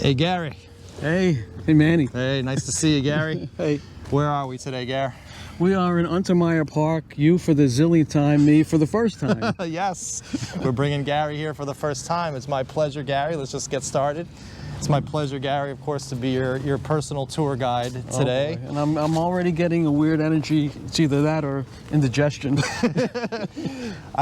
Hey, Gary. Hey Manny. Hey, nice to see you, Gary. Hey. Where are we today, Gary? We are in Untermyer Park, you for the zillionth time, me for the first time. Yes, we're bringing Gary here for the first time. It's my pleasure, Gary. Let's just get started. It's my pleasure, Gary, of course, to be your personal tour guide today. Oh, and I'm already getting a weird energy. It's either that or indigestion.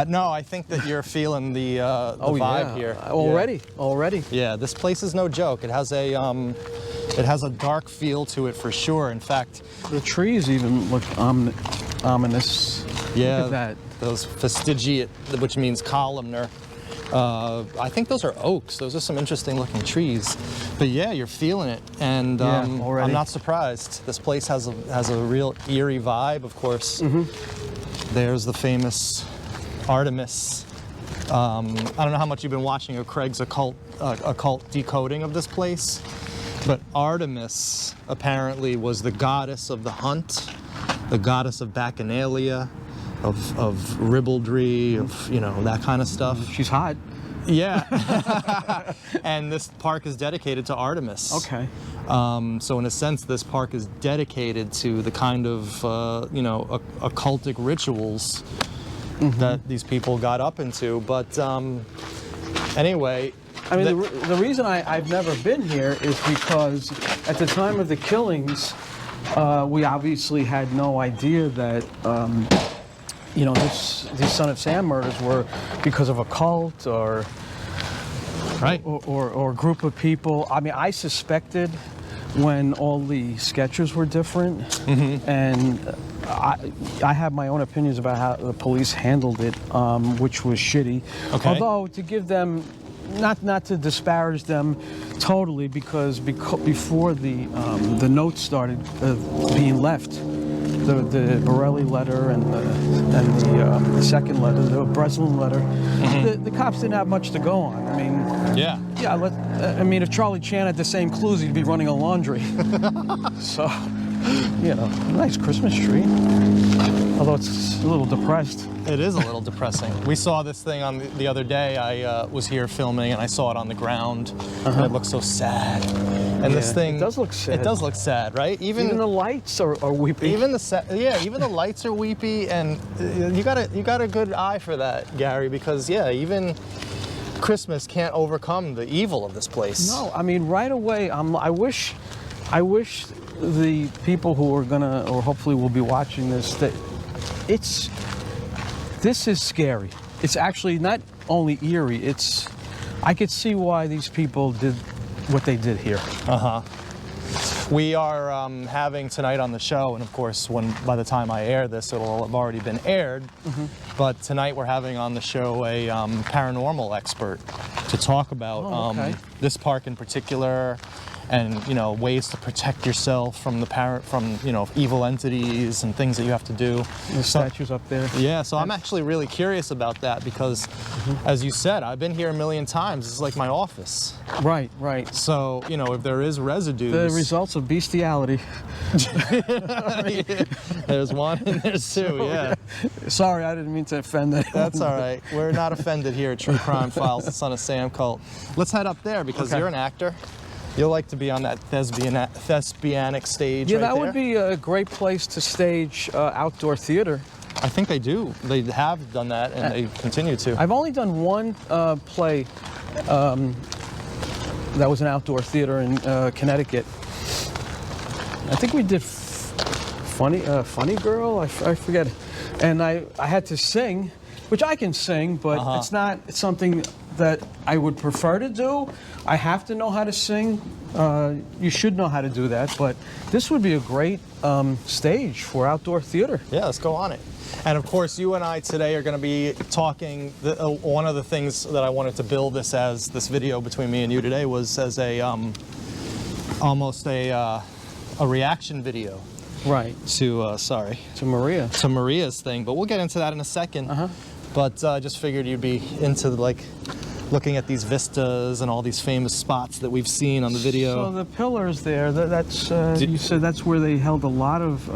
No, I think that you're feeling the vibe here. Already. Yeah, this place is no joke. It has a dark feel to it for sure. In fact, the trees even look ominous. Yeah, look at that. Those fastigiate, which means columnar. I think those are oaks. Those are some interesting looking trees. But yeah, you're feeling it, and I'm not surprised. This place has a real eerie vibe, of course. Mm-hmm. There's the famous Artemis. I don't know how much you've been watching of Craig's occult decoding of this place, but Artemis apparently was the goddess of the hunt, the goddess of Bacchanalia, of ribaldry, of that kind of stuff. She's hot. Yeah. And this park is dedicated to Artemis. Okay. So in a sense, this park is dedicated to the kind of occultic rituals that these people got up into. But anyway. I mean, the reason I've never been here is because at the time of the killings, we obviously had no idea that these Son of Sam murders were because of a cult or a group of people. I mean, I suspected when all the sketches were different, and I have my own opinions about how the police handled it, which was shitty. Okay. Although to give them, not to disparage them totally, because before the notes started being left. The Borelli letter and the second letter, the Breslin letter, the cops didn't have much to go on. I mean, I mean, if Charlie Chan had the same clues, he'd be running a laundry. So, nice Christmas tree. Although it's a little depressed. It is a little depressing. We saw this thing on the other day. I was here filming and I saw it on the ground, and it looked so sad. And this thing, it does look sad. It does look sad, right? Even the lights are weepy. Even the lights are weepy, and you got a good eye for that, Gary, because even Christmas can't overcome the evil of this place. No, I mean, right away, I wish the people who are gonna, or hopefully will be watching this, that this is scary. It's actually not only eerie, I could see why these people did what they did here. We are having tonight on the show, and of course, by the time I air this, it'll have already been aired. But tonight we're having on the show a paranormal expert to talk about this park in particular, and ways to protect yourself from evil entities and things that you have to do. The statues up there. Yeah, so I'm actually really curious about that because, as you said, I've been here a million times. It's like my office. Right. So if there is residues, the results of bestiality. There's one and there's two. Yeah. Sorry, I didn't mean to offend anyone. That's all right. We're not offended here at True Crime Files, the Son of Sam cult. Let's head up there because you're an actor. You'll like to be on that thespianic stage. Yeah, that would be a great place to stage outdoor theater. I think they do. They have done that, and they continue to. I've only done one play that was an outdoor theater in Connecticut. I think we did Funny Girl. I forget. And I had to sing, which I can sing, but it's not something that I would prefer to do. I have to know how to sing. You should know how to do that, but this would be a great stage for outdoor theater. Yeah, let's go on it. And of course, you and I today are going to be talking. One of the things that I wanted to build this video between me and you today was as almost a reaction video. Right. To Maria. To Maria's thing, but we'll get into that in a second. But I just figured you'd be into looking at these vistas and all these famous spots that we've seen on the video. So the pillars there, that's you said that's where they held a lot of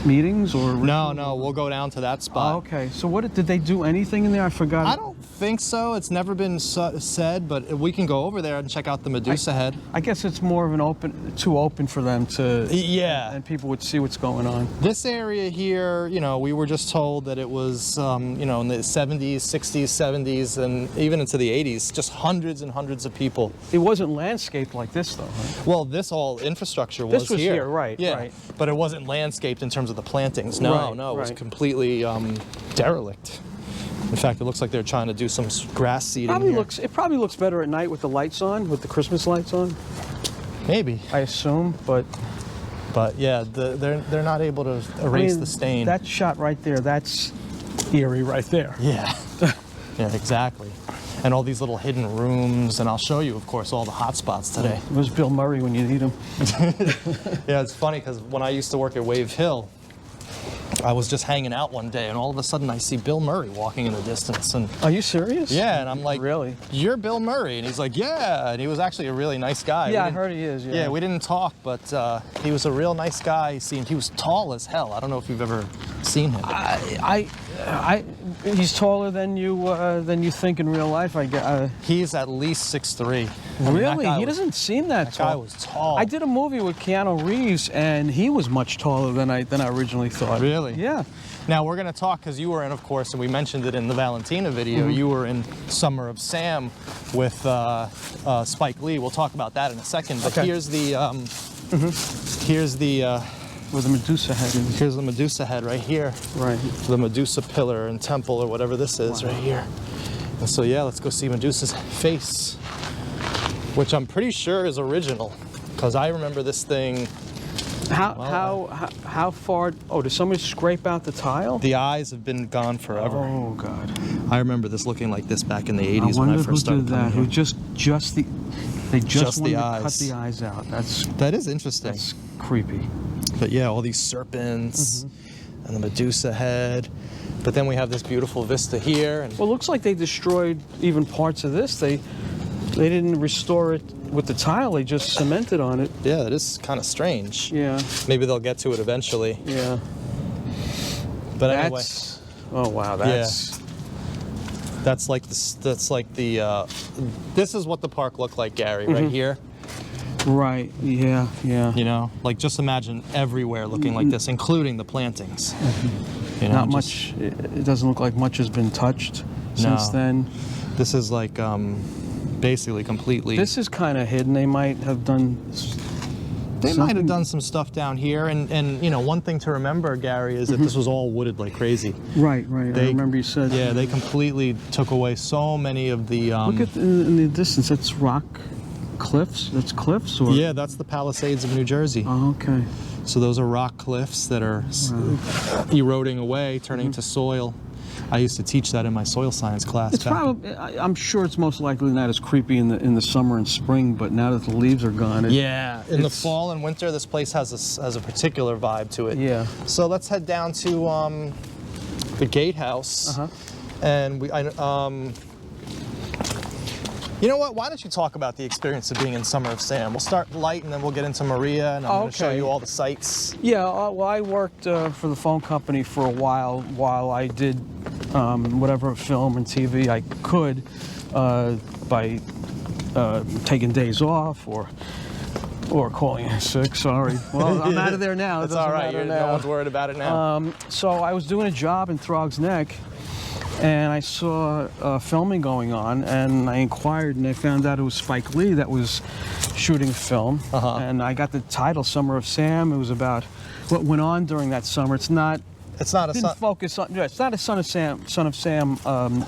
meetings or? No, we'll go down to that spot. Oh, okay. So what did they do anything in there? I forgot. I don't think so. It's never been said, but we can go over there and check out the Medusa head. I guess it's more of an too open for them to. Yeah. And people would see what's going on. This area here, you know, we were just told that it was, you know, in the 70s, 60s, 70s, and even into the 80s, just hundreds and hundreds of people. It wasn't landscaped like this, though, right? Well, this all infrastructure was here. This was here, right, yeah. right. But it wasn't landscaped in terms of the plantings. No, Right, no, it was right. completely derelict. In fact, it looks like they're trying to do some grass seeding here. It probably looks better at night with the lights on, with the Christmas lights on. Maybe. I assume, but yeah, they're not able to erase the stain. That shot right there, that's eerie right there. Yeah. Yeah, exactly. And all these little hidden rooms, and I'll show you, of course, all the hot spots today. Where's Bill Murray when you need him? Yeah, it's funny because when I used to work at Wave Hill, I was just hanging out one day, and all of a sudden I see Bill Murray walking in the distance. And are you serious? yeah, and I'm like, really? You're Bill Murray? And he's like, yeah. And he was actually a really nice guy. Yeah, I heard he is. Yeah, we didn't talk, but he was a real nice guy. He was tall as hell. I don't know if you've ever seen him. He's taller than you think in real life. I guess. He's at least 6'3". Really? He doesn't seem that tall. That guy was tall. I did a movie with Keanu Reeves, and he was much taller than I originally thought. Really? Yeah. Now we're going to talk, because you were in, of course, and we mentioned it in the Valentina video, you were in Summer of Sam with Spike Lee. We'll talk about that in a second. But okay. Here's the where the Medusa head is. Here's the Medusa head right here. Right. The Medusa pillar and temple or whatever this is right here. And so yeah, let's go see Medusa's face, which I'm pretty sure is original, because I remember this thing. How far? Oh, did somebody scrape out the tile? The eyes have been gone forever. Oh God. I remember this looking like this back in the 80s when I first started coming here. Who they just wanted to cut the eyes out. That is interesting. That's creepy. But yeah, all these serpents and the Medusa head. But then we have this beautiful vista here. And well, it looks like they destroyed even parts of this. They didn't restore it with the tile. They just cemented on it. Yeah, it is kind of strange. Yeah. Maybe they'll get to it eventually. Yeah. But anyway. Oh wow, that's. Yeah. That's like the. This is what the park looked like, Gary, right here. Right. Yeah. Yeah. You know, like just imagine everywhere looking like this, including the plantings. You know, not much. It doesn't look like much has been touched since then. This is like basically completely. This is kind of hidden. They might have done. They might have done some stuff down here, and you know, one thing to remember, Gary, is that this was all wooded like crazy. Right. I remember you said. Yeah, they completely took away so many of the. Look at in the distance. It's rock cliffs. That's cliffs, or. Yeah, that's the Palisades of New Jersey. Oh, okay. So those are rock cliffs that are eroding away, turning to soil. I used to teach that in my soil science class. It's probably. I'm sure it's most likely not as creepy in the summer and spring, but now that the leaves are gone, in the fall and winter, this place has a particular vibe to it. Yeah. So let's head down to the gatehouse, and you know what? Why don't you talk about the experience of being in Summer of Sam? We'll start light, and then we'll get into Maria, and I'm going to show you all the sights. Yeah, well, I worked for the phone company for a while I did whatever film and TV I could by taking days off or calling in sick. Sorry. Well, I'm out of there now. It's all right. No one's worried about it now. So I was doing a job in Throg's Neck, and I saw filming going on, and I inquired, and I found out it was Spike Lee that was shooting film. And I got the title Summer of Sam. It was about what went on during that summer. It's not a Son of Sam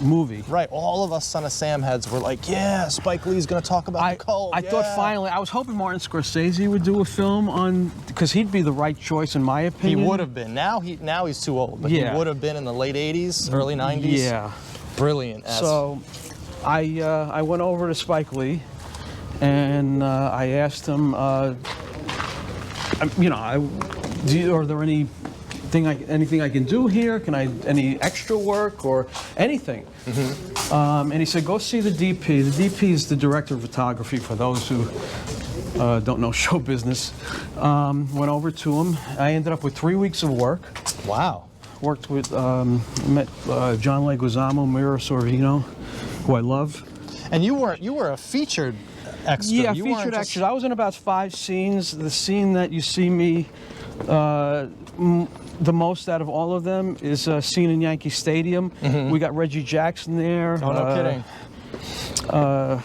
movie. Right. All of us Son of Sam heads were like, yeah, Spike Lee's going to talk about the cult. I thought finally, I was hoping Martin Scorsese would do a film on, because he'd be the right choice in my opinion. He would have been. Now he's too old, but he would have been in the late 80s, early 90s. Yeah. Brilliant. So I went over to Spike Lee, and I asked him, are there anything I can do here? Any extra work or anything? And he said, go see the DP. The DP is the director of photography, for those who don't know show business. Went over to him. I ended up with 3 weeks of work. Wow. Worked with, met John Leguizamo, Mira Sorvino, who I love. And you were a featured extra. Yeah, you featured extra. I was in about 5 scenes. The scene that you see me the most out of all of them is a scene in Yankee Stadium. We got Reggie Jackson there. Oh, no kidding. A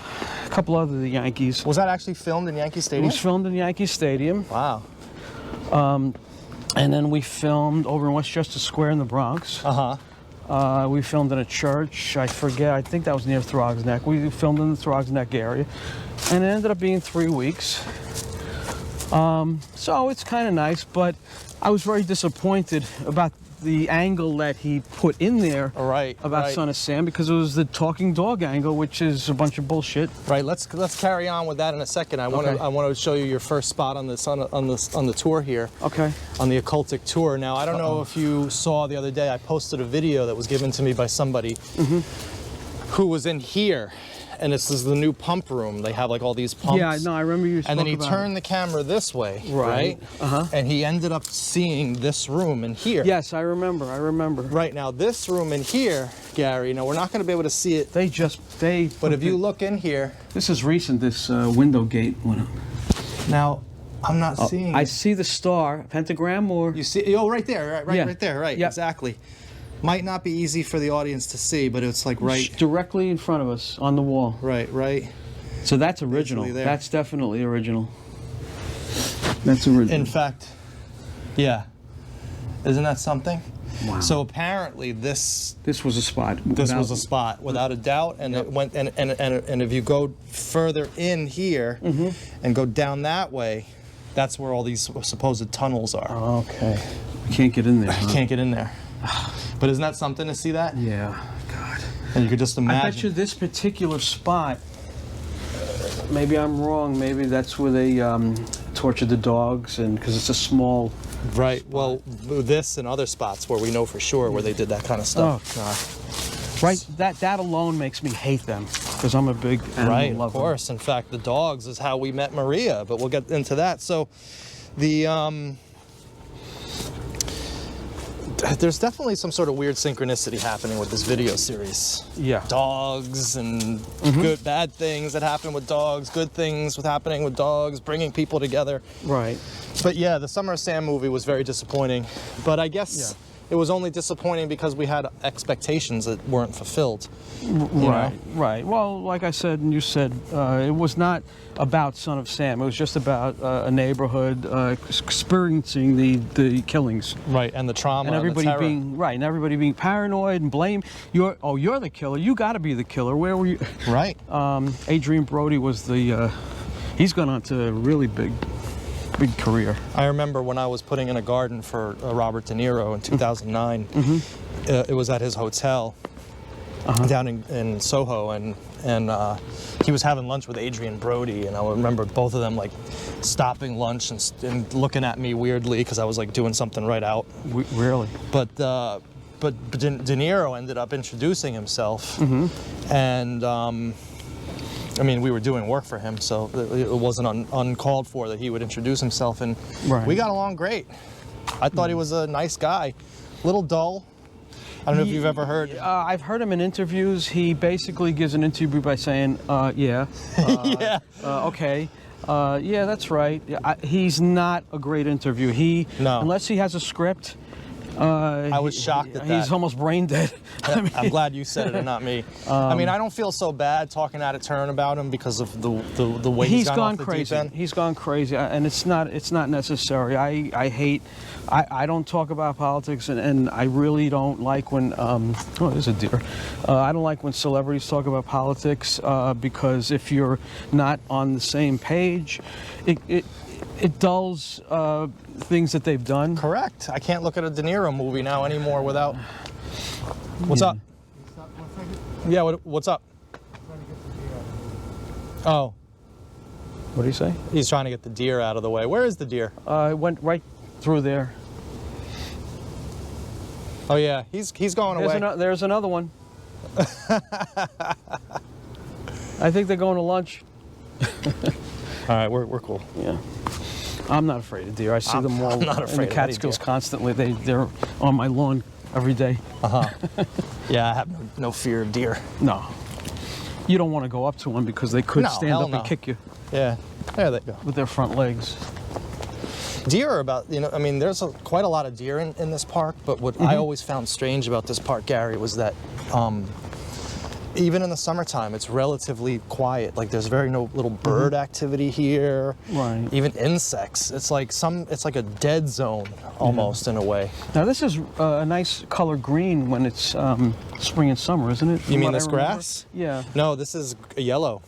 couple other Yankees. Was that actually filmed in Yankee Stadium? It was filmed in Yankee Stadium. Wow. And then we filmed over in Westchester Square in the Bronx. We filmed in a church. I forget. I think that was near Throgs Neck. We filmed in the Throgs Neck area. And it ended up being 3 weeks. So it's kind of nice, but I was very disappointed about the angle that he put in there about Son of Sam, because it was the talking dog angle, which is a bunch of bullshit. Right. Let's carry on with that in a second. I want to show you your first spot on the tour here. Okay. On the occultic tour. Now, I don't know if you saw the other day, I posted a video that was given to me by somebody who was in here. And this is the new pump room. They have like all these pumps. Yeah, no, I remember you spoke And then he about turned the camera this way, right? And he ended up seeing this room in here. Yes, I remember. Right, now this room in here, Gary, now we're not going to be able to see it. But if you look in here. This is recent, this window gate went up. Now, I'm not seeing I see the star, pentagram, or? You see, oh, right there, right there, right, yep. Exactly. Might not be easy for the audience to see, but it's like directly in front of us on the wall. Right. So that's original. That's definitely original. That's original. In fact, yeah. Isn't that something? Wow. So apparently this was a spot. This was a spot without a doubt, and it went and if you go further in here and go down that way, that's where all these supposed tunnels are. Okay. You can't get in there. You can't get in there. But isn't that something to see that? Yeah, God. And you could just imagine. I bet you this particular spot, maybe I'm wrong, maybe that's where they tortured the dogs, and because it's a small Right, spot. Well, this and other spots where we know for sure where they did that kind of stuff. Oh, God. Right, that alone makes me hate them, because I'm a big animal lover. Of course. In fact, the dogs is how we met Maria, but we'll get into that. So, there's definitely some sort of weird synchronicity happening with this video series. Yeah. Dogs and good, bad things that happen with dogs, good things happening with dogs, bringing people together. Right. But yeah, the Summer of Sam movie was very disappointing. But I guess it was only disappointing because we had expectations that weren't fulfilled. Right. Well, like I said, and you said, it was not about Son of Sam. It was just about a neighborhood experiencing the killings. Right, and the trauma and everybody and the terror. and everybody being paranoid and blame. You're the killer. You got to be the killer. Where were you? Right. Adrian Brody was the. He's gone on to a really big career. I remember when I was putting in a garden for Robert De Niro in 2009. It was at his hotel down in Soho, and he was having lunch with Adrian Brody, and I remember both of them like stopping lunch and looking at me weirdly because I was like doing something right out. Really? But De Niro ended up introducing himself, and. I mean, we were doing work for him, so it wasn't uncalled for that he would introduce himself, and we got along great. I thought he was a nice guy, little dull. I don't know if you've ever heard. I've heard him in interviews. He basically gives an interview by saying, yeah. Okay. Yeah, that's right. He's not a great interview. Unless he has a script. I was shocked at that. He's almost brain dead. I'm glad you said it and not me. I mean, I don't feel so bad talking out of turn about him because of the way he's gone off the deep end. He's gone crazy, and it's not necessary. I don't talk about politics, and I really don't like when there's a deer. I don't like when celebrities talk about politics because if you're not on the same page, it dulls things that they've done. Correct. I can't look at a De Niro movie now anymore without. What's up? Yeah. What's up? Oh. What did he say? He's trying to get the deer out of the way. Where is the deer? It went right through there. Oh yeah, he's going away. There's another one. I think they're going to lunch. All right, we're cool. Yeah. I'm not afraid of deer. I see them all I'm not in afraid the of any Catskills deer. constantly. They're on my lawn every day. Yeah, I have no fear of deer. No. You don't want to go up to one because they could No, stand hell up no. and kick you Yeah, there they go. with their front legs. Deer are about, I mean, there's quite a lot of deer in this park, but what I always found strange about this park, Gary, was that even in the summertime, it's relatively quiet. Like there's no little bird activity here. Right. Even insects. It's like a dead zone almost in a way. Now this is a nice color green when it's spring and summer, isn't it? You mean this grass? Yeah. No, this is yellow.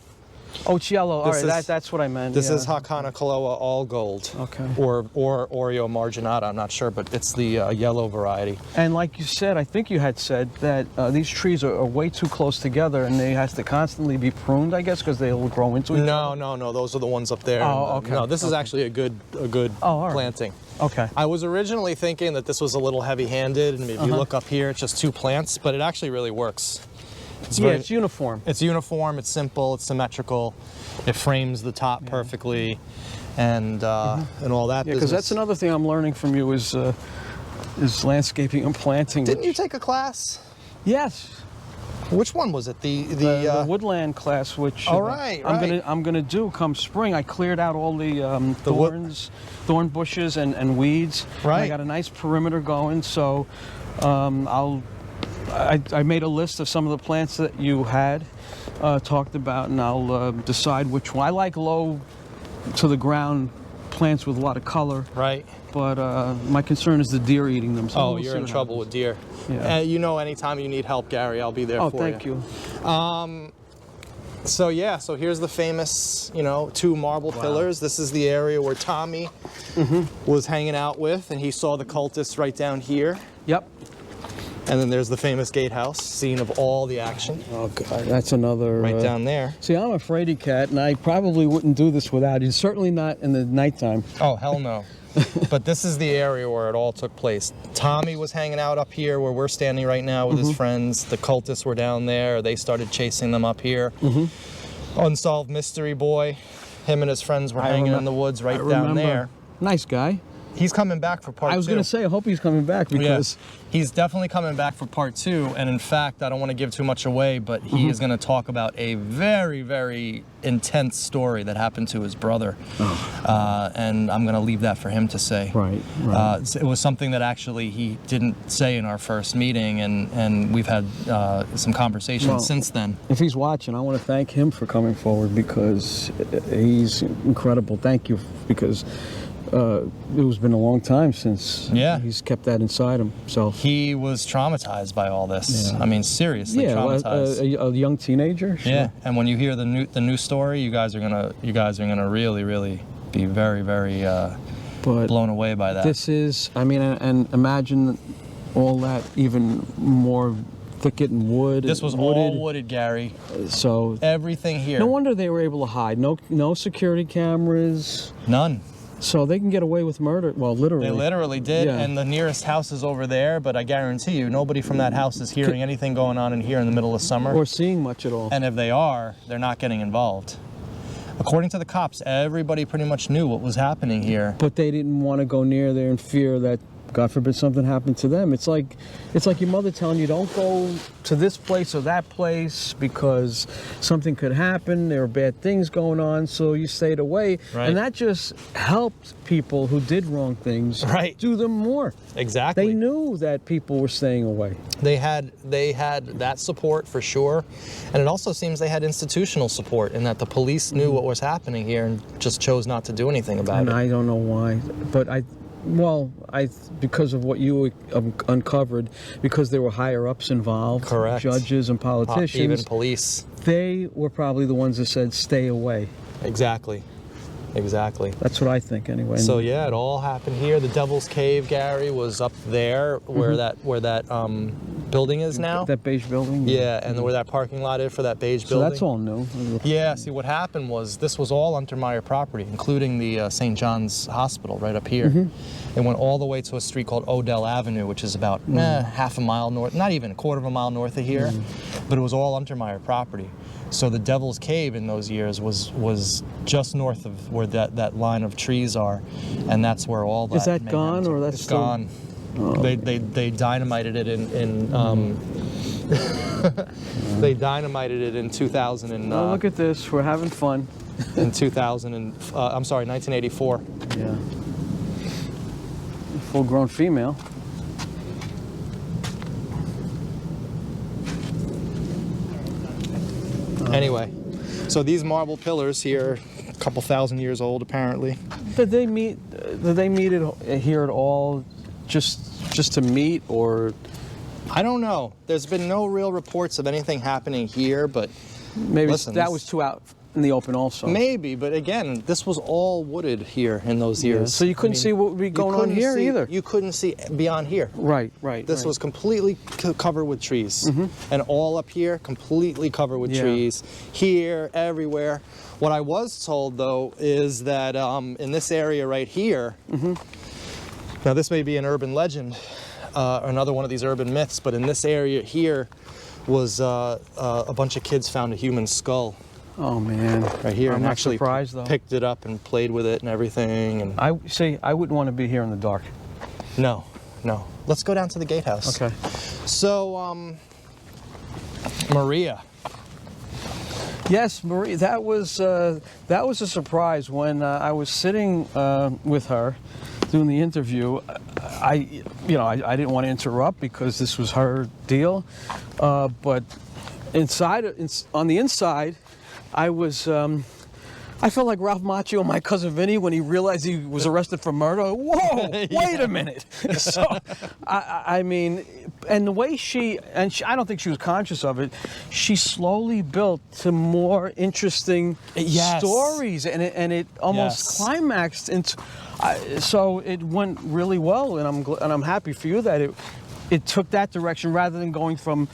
Oh, it's yellow. All This right, is- that's what I meant. This yeah. is Hakana Kaloa all gold. Okay. Or Oreo marginata, I'm not sure, but it's the yellow variety. And like you said, I think you had said that these trees are way too close together and they have to constantly be pruned, I guess, because they'll grow into each other. No, those are the ones up there. Oh, okay. No, this is actually a good all right. planting. Okay. I was originally thinking that this was a little heavy-handed, and if you look up here, it's just 2 plants, but it actually really works. It's It's uniform. It's uniform, it's simple, it's symmetrical, it frames the top perfectly, and all that. Yeah, because that's another thing I'm learning from you is landscaping and planting. Didn't you take a class? Yes. Which one was it? The woodland class, which Oh, right. I'm gonna do come spring. I cleared out all the thorn bushes and weeds. Right. And I got a nice perimeter going, so I made a list of some of the plants that you had talked about, and I'll decide which one. I like low to the ground plants with a lot of color. Right. But my concern is the deer eating them. So Oh, we'll you're see in what trouble happens. with deer. Yeah. You know, anytime you need help, Gary, I'll be there Oh, for thank you. So yeah, so here's the famous, 2 marble pillars. This is the area where Tommy was hanging out with, and he saw the cultists right down here. Yep. And then there's the famous gatehouse, scene of all the action, Oh God, that's another. right down there. See, I'm a fraidy cat, and I probably wouldn't do this without you. Certainly not in the nighttime. Oh, hell no. But this is the area where it all took place. Tommy was hanging out up here where we're standing right now with his friends. The cultists were down there. They started chasing them up here. Unsolved Mystery Boy, him and his friends were hanging in the woods right down there. Nice guy. He's coming back for part 2. I was going to say, I hope he's coming back because. He's definitely coming back for part 2, and in fact, I don't want to give too much away, but he is going to talk about a very, very intense story that happened to his brother, and I'm going to leave that for him to say. Right. It was something that actually he didn't say in our first meeting, and we've had some conversations since then. If he's watching, I want to thank him for coming forward because he's incredible. Thank you, because it's been a long time since he's kept that inside himself. He was traumatized by all this. I mean, seriously traumatized. A young teenager. Sure. Yeah, and when you hear the new story, you guys are gonna really, really be very, very blown away by that. This is, I mean, and imagine all that even more thicket and wood. This was all wooded, Gary. So everything here. No wonder they were able to hide. No security cameras. None. So they can get away with murder. Well, literally. They literally did, and the nearest house is over there, but I guarantee you, nobody from that house is hearing anything going on in here in the middle of summer. Or seeing much at all. And if they are, they're not getting involved. According to the cops, everybody pretty much knew what was happening here. But they didn't want to go near there in fear that, God forbid, something happened to them. It's like your mother telling you, don't go to this place or that place because something could happen. There are bad things going on, so you stayed away. Right. And that just helped people who did wrong things do them more. Exactly. They knew that people were staying away. They had that support for sure, and it also seems they had institutional support in that the police knew what was happening here and just chose not to do anything about it. And I don't know why, but because of what you uncovered, because there were higher ups involved, correct, judges and politicians, even police, they were probably the ones that said stay away. Exactly. That's what I think anyway. So yeah, it all happened here. The Devil's Cave, Gary, was up there where that building is now. That beige building? Yeah, and where that parking lot is for that beige building. So that's all new? Yeah, see what happened was this was all Untermyer property, including the St. John's Hospital right up here. It went all the way to a street called Odell Avenue, which is about half a mile north, not even a quarter of a mile north of here, but it was all Untermyer property. So the Devil's Cave in those years was just north of where that line of trees are, and that's where all that. Is that gone or that's still gone? Oh. They dynamited it in they dynamited it in 2000 and oh, look at this, we're having fun. In 2000 and I'm sorry, 1984. Yeah. Full-grown female. Anyway, so these marble pillars here, a couple thousand years old apparently. Did they meet it here at all, just to meet, or? I don't know. There's been no real reports of anything happening here, but maybe listen, that was too out in the open also. Maybe, but again, this was all wooded here in those years. Yeah, so you couldn't see what would be going on here either. You couldn't see beyond here. Right. This was completely covered with trees. And all up here, completely covered with trees. Here, everywhere. What I was told, though, is that in this area right here, now this may be an urban legend, another one of these urban myths, but in this area here was a bunch of kids found a human skull. Oh man! Right here, I'm and not actually surprised, though. Picked it up and played with it and everything. And I wouldn't want to be here in the dark. No. Let's go down to the gatehouse. Okay. So, Maria. Yes, Maria. That was a surprise when I was sitting with her doing the interview. I didn't want to interrupt because this was her deal, but on the inside, I was, I felt like Ralph Macchio and My Cousin Vinny when he realized he was arrested for murder. Whoa, wait a minute. So, I mean, and the way I don't think she was conscious of it, she slowly built to more interesting stories, and it almost climaxed into, so it went really well, and I'm happy for you that it took that direction rather than going from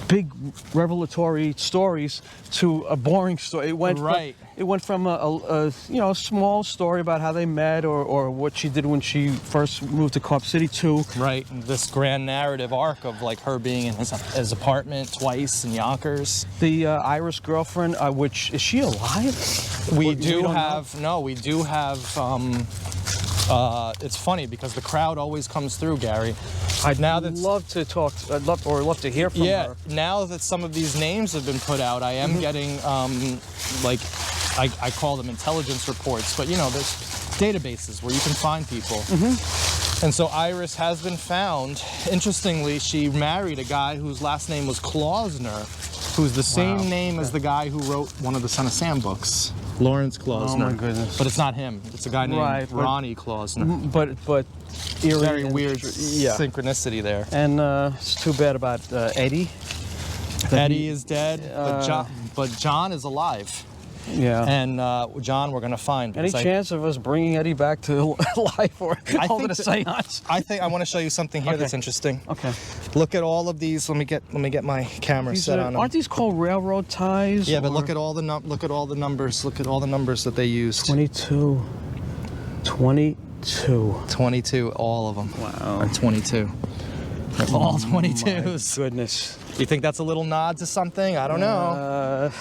big revelatory stories to a boring story. It went from a small story about how they met or what she did when she first moved to Carp City to this grand narrative arc of like her being in his apartment twice in Yonkers. The Irish girlfriend, which is she alive? We do have. It's funny because the crowd always comes through, Gary. I'd love to talk. I'd love to hear from her. Yeah. Now that some of these names have been put out, I am getting like I call them intelligence reports, but there's databases where you can find people. And so Iris has been found. Interestingly, she married a guy whose last name was Klausner, who's the same name as the guy who wrote one of the Son of Sam books, Lawrence Klausner. Oh my goodness! But it's not him. It's a guy named Ronnie Klausner. But very weird synchronicity there. And it's too bad about Eddie. Eddie is dead, but John is alive. Yeah. And John, we're going to find. Any chance of us bringing Eddie back to life or holding a seance? I want to show you something here that's interesting. Okay. Look at all of these. Let me get my camera set on them. Aren't these called railroad ties? Yeah, but look at all the numbers. Look at all the numbers that they used. 22. 22, all of them. Wow. Are 22. They're all 22s. My goodness. You think that's a little nod to something? I don't know.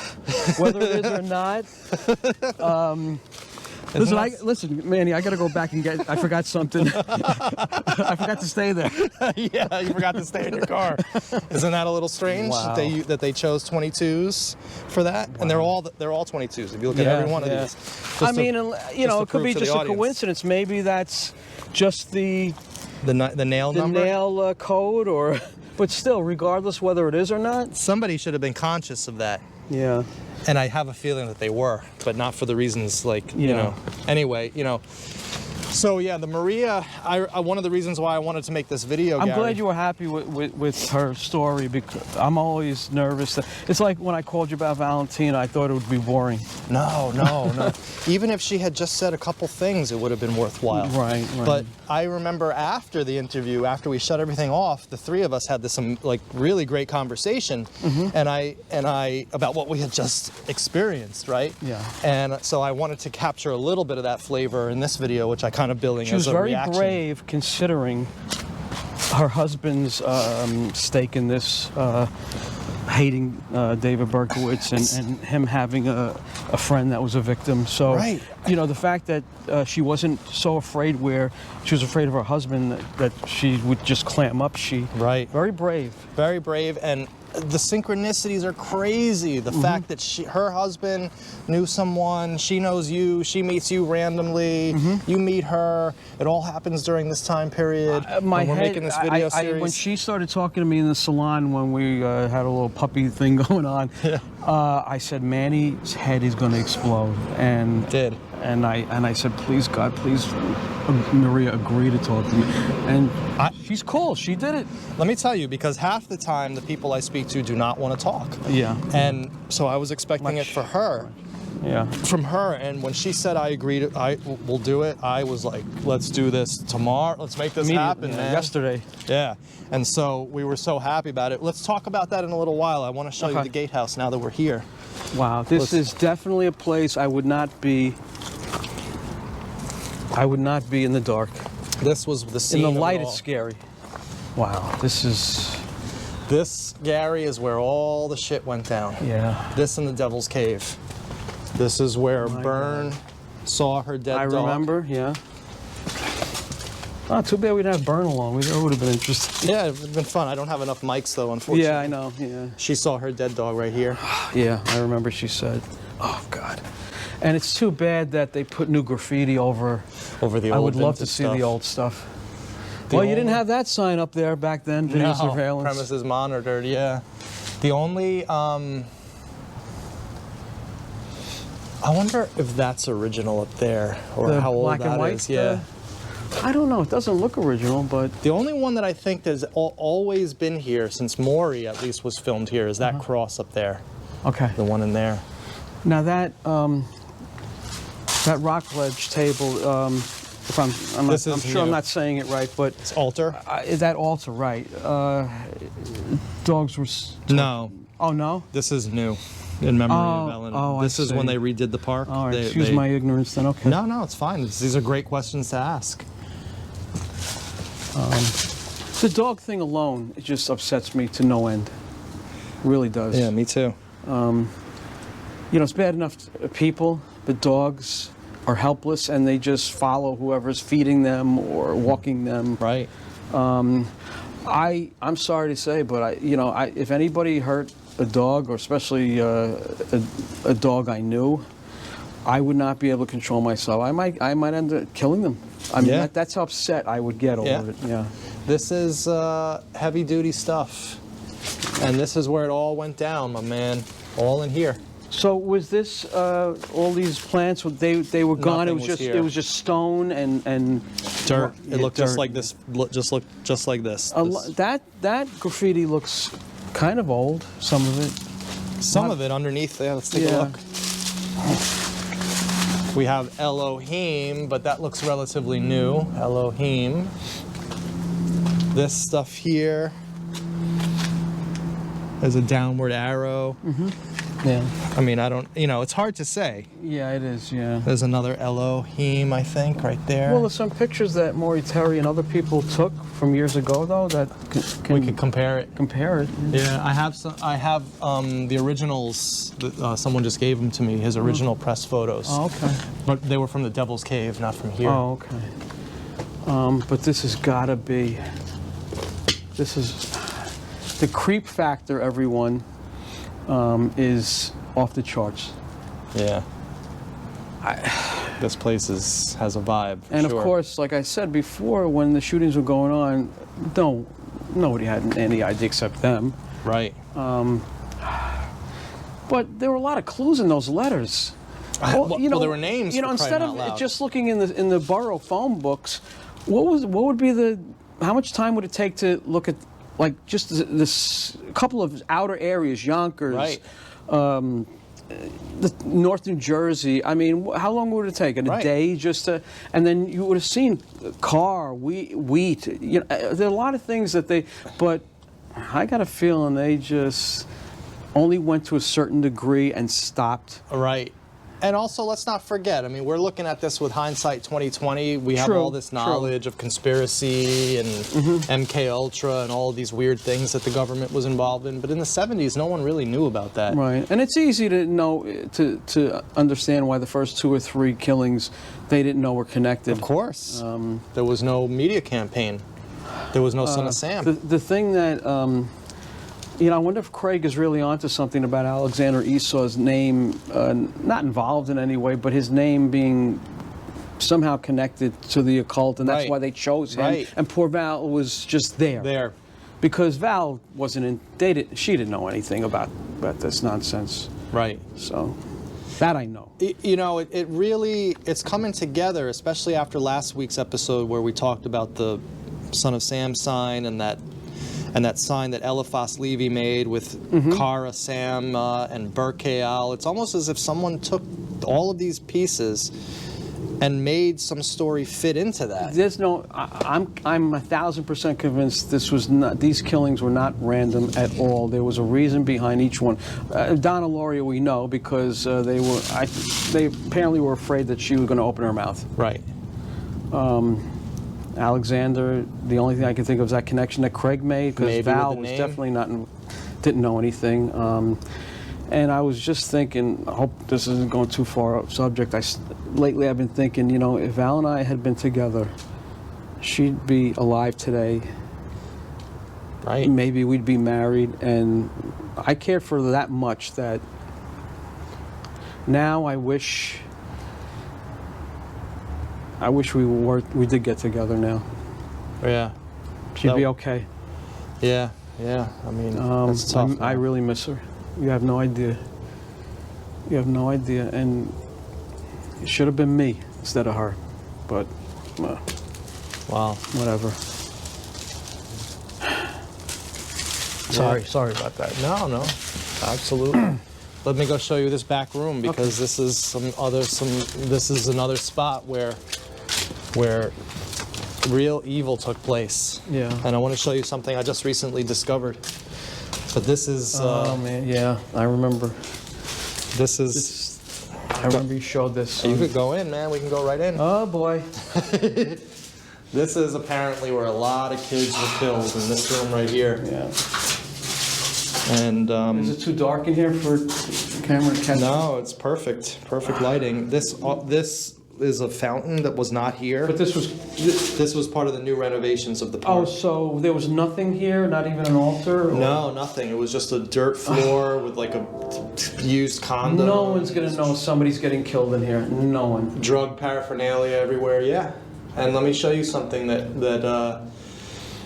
Whether it is or not. Listen, Manny, I got to go back and get. I forgot something. I forgot to stay there. Yeah, you forgot to stay in your car. Isn't that a little strange that they chose 22s for that? Wow. And they're all 22s. If you look at every one of these. I mean, it could be just a coincidence. Maybe that's just the nail number, the nail code, or. But still, regardless whether it is or not, somebody should have been conscious of that. Yeah. And I have a feeling that they were, but not for the reasons you know. Anyway, So yeah, the Maria. One of the reasons why I wanted to make this video. I'm glad you were happy with her story because I'm always nervous. It's like when I called you about Valentina, I thought it would be boring. No. Even if she had just said a couple things, it would have been worthwhile. Right. But I remember after the interview, after we shut everything off, the three of us had this like really great conversation, and I about what we had just experienced, right? Yeah. And so I wanted to capture a little bit of that flavor in this video, which I kind of billing as a reaction. She was very brave considering her husband's stake in this. Hating David Berkowitz and him having a friend that was a victim. So, you know, the fact that she wasn't so afraid where she was afraid of her husband that she would just clam up. Very brave. Very brave, and the synchronicities are crazy. The fact that her husband knew someone, she knows you, she meets you randomly, you meet her. It all happens during this time period. We're making this video series. When she started talking to me in the salon when we had a little puppy thing going on, I said, Manny's head is going to explode. And it did. And I said, please, God, please, Maria, agree to talk to me. And she's cool. She did it. Let me tell you, because half the time the people I speak to do not want to talk. Yeah. And so I was expecting it for her. Yeah. From her, and when she said I agree to, we'll do it, I was like, let's do this tomorrow. Let's make this happen, man. Yesterday. Yeah. And so we were so happy about it. Let's talk about that in a little while. I want to show you the gatehouse now that we're here. Wow, this is definitely a place I would not be in the dark. This was the scene. In the light, it's scary. Wow, This, Gary, is where all the shit went down. Yeah. This and the Devil's Cave. This is where Byrne saw her dead dog. I remember, yeah. Oh, too bad we didn't have Byrne along. That would have been interesting. Yeah, it would have been fun. I don't have enough mics, though, unfortunately. Yeah, I know, yeah. She saw her dead dog right here. Yeah, I remember she said, oh, God. And it's too bad that they put new graffiti over the old I would love to see the old stuff. Well, you didn't have that sign up there back then, video surveillance. Premises monitored, yeah. The only, I wonder if that's original up there, or how old black that and white, is. Yeah. I don't know. It doesn't look original, but the only one that I think has always been here since Maury, at least, was filmed here is that cross up there. Okay. The one in there. Now that that rock ledge table. If I'm sure I'm not saying it right, but it's altar. That altar, right? Dogs were. No. Oh no. This is new. In memory of Ellen. Oh, this is when they redid the park. All right, excuse my ignorance then, okay. No, it's fine. These are great questions to ask. The dog thing alone, it just upsets me to no end. It really does. Yeah, me too. You know, it's bad enough people, but dogs are helpless and they just follow whoever's feeding them or walking them. Right. I'm sorry to say, but if anybody hurt a dog, or especially a dog I knew, I would not be able to control myself. I might end up killing them. I mean, that's how upset I would get over it. Yeah. This is heavy duty stuff, and this is where it all went down, my man. All in here. So was this all these plants? They were gone. It was just stone and dirt. It looked just like this. Just like this. That graffiti looks kind of old. Some of it. Some of it underneath there. Let's take a look. We have Elohim, but that looks relatively new. Elohim. This stuff here. There's a downward arrow. Yeah. I mean, it's hard to say. Yeah, it is, yeah. There's another Elohim, I think, right there. Well, there's some pictures that Maury Terry and other people took from years ago, though, that we could compare it. Yeah, I have the originals. Someone just gave them to me, his original press photos. Oh, okay. But they were from the Devil's Cave, not from here. Oh, okay. But this has got to be... This is... The creep factor, everyone, is off the charts. Yeah. This place has a vibe. And of course, like I said before, when the shootings were going on, nobody had any idea except them. Right. But there were a lot of clues in those letters. Well, there were names. Instead of just looking in the borough phone books, what would be how much time would it take to look at? Like just this couple of outer areas, Yonkers, North New Jersey, I mean, how long would it take? A day just to, and then you would have seen car, wheat, you know, there are a lot of things that but I got a feeling they just only went to a certain degree and stopped. Right. And also, let's not forget, I mean, we're looking at this with hindsight 2020. We have all this knowledge of conspiracy and MK Ultra and all of these weird things that the government was involved in. But in the 70s, no one really knew about that. Right. And it's easy to know, to understand why the first 2 or 3 killings they didn't know were connected. Of course. There was no media campaign. There was no Son of Sam. The thing that... you know, I wonder if Craig is really onto something about Alexander Esau's name, not involved in any way, but his name being somehow connected to the occult, and that's why they chose him. And poor Val was just there. Because Val wasn't in, she didn't know anything about this nonsense. Right. So, that I know. You know, it's coming together, especially after last week's episode where we talked about the Son of Sam sign and that sign that Eliphas Levi made with Kara, Sam, and Berkeal. It's almost as if someone took all of these pieces and made some story fit into that. There's no, I'm 1,000% convinced these killings were not random at all. There was a reason behind each one. Donna Lauria we know because they apparently were afraid that she was going to open her mouth. Right. Alexander, the only thing I can think of is that connection that Craig made, because Val was definitely didn't know anything. And I was just thinking, I hope this isn't going too far off subject. Lately I've been thinking, you know, if Val and I had been together, she'd be alive today. Right. Maybe we'd be married, and I cared for her that much that now I wish we did get together now. Yeah. She'd be okay. Yeah, yeah. I mean, that's tough. I really miss her. You have no idea. You have no idea. And it should have been me instead of her. But, wow. Whatever. Sorry about that. No, absolutely. Let me go show you this back room because this is this is another spot where real evil took place. Yeah. And I want to show you something I just recently discovered. But this is oh man, yeah, I remember. I remember you showed this. You could go in, man. We can go right in. Oh boy. This is apparently where a lot of kids were killed, in this room right here. Yeah. And is it too dark in here for the camera to catch? No, it's perfect. Perfect lighting. This is a fountain that was not here. But this was part of the new renovations of the park. Oh, so there was nothing here, not even an altar? Or? No, nothing. It was just a dirt floor with like a used condom. No one's gonna know somebody's getting killed in here. No one. Drug paraphernalia everywhere. Yeah. And let me show you something that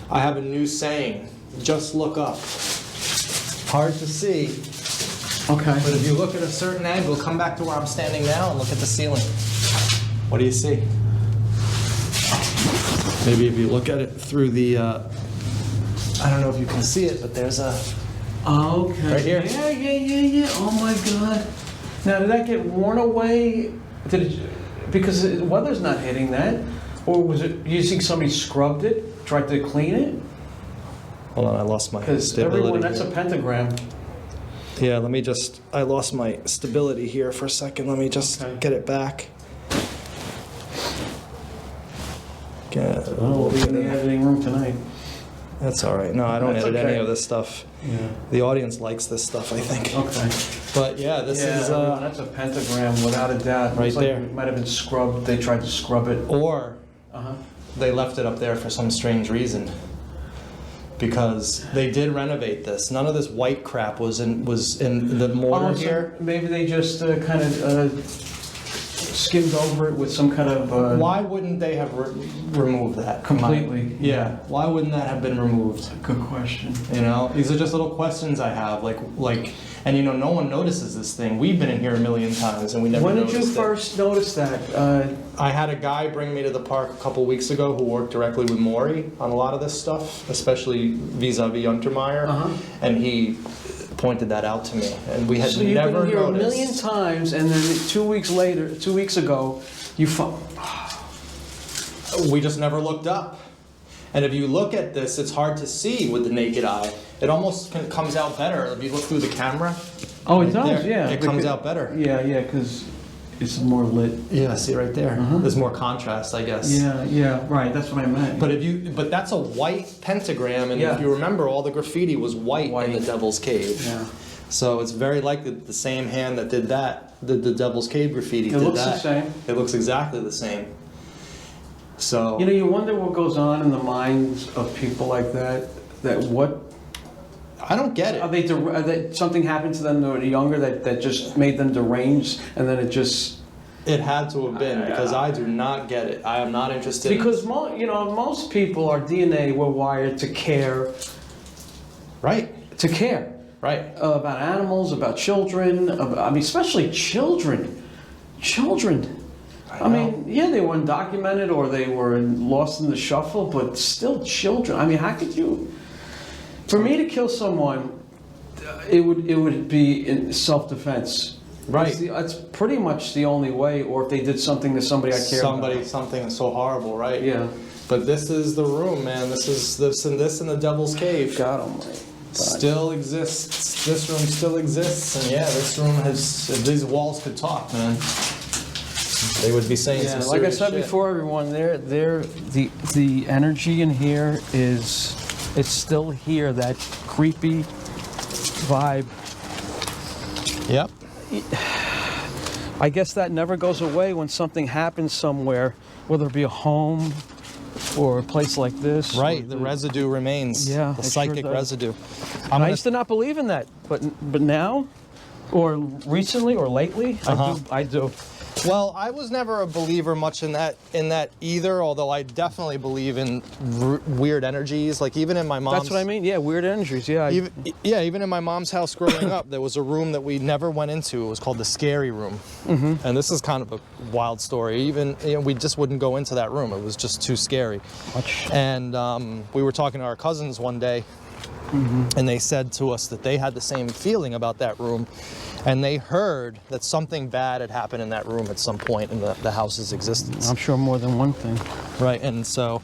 I have a new saying. Just look up. Hard to see. Okay. But if you look at a certain angle, come back to where I'm standing now and look at the ceiling. What do you see? Maybe if you look at it through the, I don't know if you can see it, but there's a... Okay. Right here. Yeah. Oh my God. Now, did that get worn away? Because the weather's not hitting that? Or was it, you think somebody scrubbed it, tried to clean it? Hold on, I lost my stability. Because everyone, that's a pentagram. Yeah, I lost my stability here for a second. Let me just get it back. We'll be in the editing room tonight. That's all right. No, I don't edit any of this stuff. Yeah. The audience likes this stuff, I think. Okay. But yeah, this is... that's a pentagram, without a doubt. Right there. It might have been scrubbed. They tried to scrub it. Or they left it up there for some strange reason. Because they did renovate this. None of this white crap was in the mortar here. Maybe they just kind of skimmed over it with some kind of... Why wouldn't they have removed that? Completely. Yeah. Why wouldn't that have been removed? Good question. You know, these are just little questions I have. Like, and you know, no one notices this thing. We've been in here a million times and we never noticed it. When did you first notice that? I had a guy bring me to the park a couple weeks ago who worked directly with Maury on a lot of this stuff, especially vis-a-vis Untermyer. And he pointed that out to me, and we had so you've never been here noticed. a million times, and then 2 weeks ago, you found. We just never looked up. And if you look at this, it's hard to see with the naked eye. It almost comes out better if you look through the camera. Oh, it does, there, yeah. It comes out better. Yeah, because it's more lit. Yeah, see right there. There's more contrast, I guess. Yeah, right. That's what I meant. But that's a white pentagram, and if you remember, all the graffiti was white in the Devil's Cave. Yeah. So it's very likely the same hand that did that, the Devil's Cave graffiti, did that. It looks the same. It looks exactly the same. So you wonder what goes on in the minds of people like that. I don't get it. Are they something happened to them when they were younger that just made them deranged, and then it just. It had to have been, because I do not get it. I am not interested. Because most people, our DNA, we're wired to care. Right. To care. Right. About animals, about children. Especially children. Children. I mean, yeah, they were undocumented or they were lost in the shuffle, but still children. I mean, how could you? For me to kill someone, it would be in self-defense. Right. That's pretty much the only way, or if they did something to somebody I care about. Something so horrible, right? Yeah. But this is the room, man. This and the Devil's Cave. God almighty. Still exists. This room still exists, and yeah, this room has. If these walls could talk, man, they would be saying some like I serious said shit. before, everyone, the energy in here it's still here. That creepy vibe. Yep. I guess that never goes away when something happens somewhere, whether it be a home or a place like this. Right, the residue remains. Yeah, the it psychic sure does. residue. I used to not believe in that, but now, or recently, or lately, I do. Well, I was never a believer much in that either. Although I definitely believe in weird energies. Like even in my mom's. That's what I mean. Yeah, weird energies. Yeah. Even in my mom's house growing up, there was a room that we never went into. It was called the scary room. And this is kind of a wild story. Even we just wouldn't go into that room. It was just too scary. And we were talking to our cousins one day, and they said to us that they had the same feeling about that room. And they heard that something bad had happened in that room at some point in the house's existence. I'm sure more than one thing. Right, and so,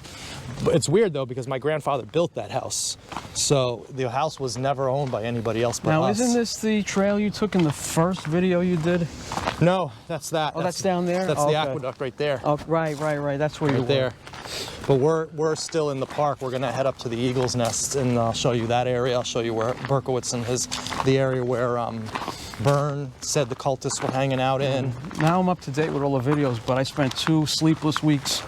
but it's weird though, because my grandfather built that house. So the house was never owned by anybody else but us. Now, isn't this the trail you took in the first video you did? No, that's that. Oh, that's down there? That's the aqueduct right there. Oh, right. That's where you were. There. But we're still in the park. We're gonna head up to the Eagle's Nest, and I'll show you that area. I'll show you where Berkowitz and the area where Byrne said the cultists were hanging out in. Now I'm up to date with all the videos, but I spent 2 sleepless weeks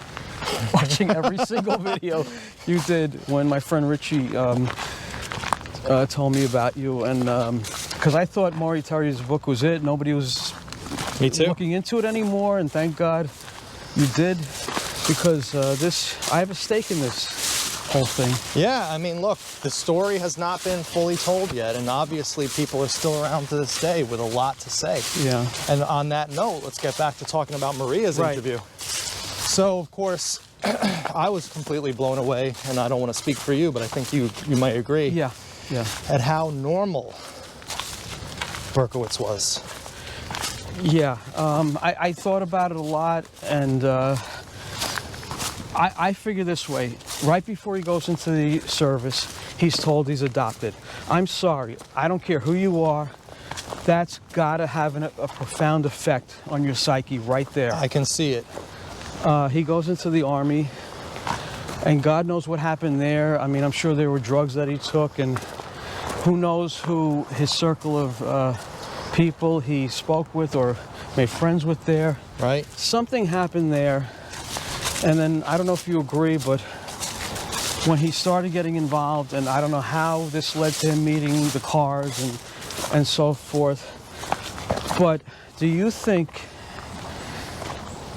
watching every single video you did when my friend Richie told me about you, and because I thought Maury Terry's book was it. Nobody was looking into it anymore, and thank God you did, because I have a stake in this whole thing. Yeah, I mean, look, the story has not been fully told yet, and obviously people are still around to this day with a lot to say. Yeah. And on that note, let's get back to talking about Maria's interview. So, of course, I was completely blown away, and I don't want to speak for you, but I think you might agree. Yeah. At how normal Berkowitz was. Yeah, I thought about it a lot, and I figure this way. Right before he goes into the service, he's told he's adopted. I'm sorry, I don't care who you are. That's got to have a profound effect on your psyche right there. I can see it. He goes into the Army, and God knows what happened there. I mean, I'm sure there were drugs that he took, and who knows who his circle of people he spoke with or made friends with there. Right. Something happened there. And then, I don't know if you agree, but when he started getting involved, and I don't know how this led to him meeting the cars and so forth, but do you think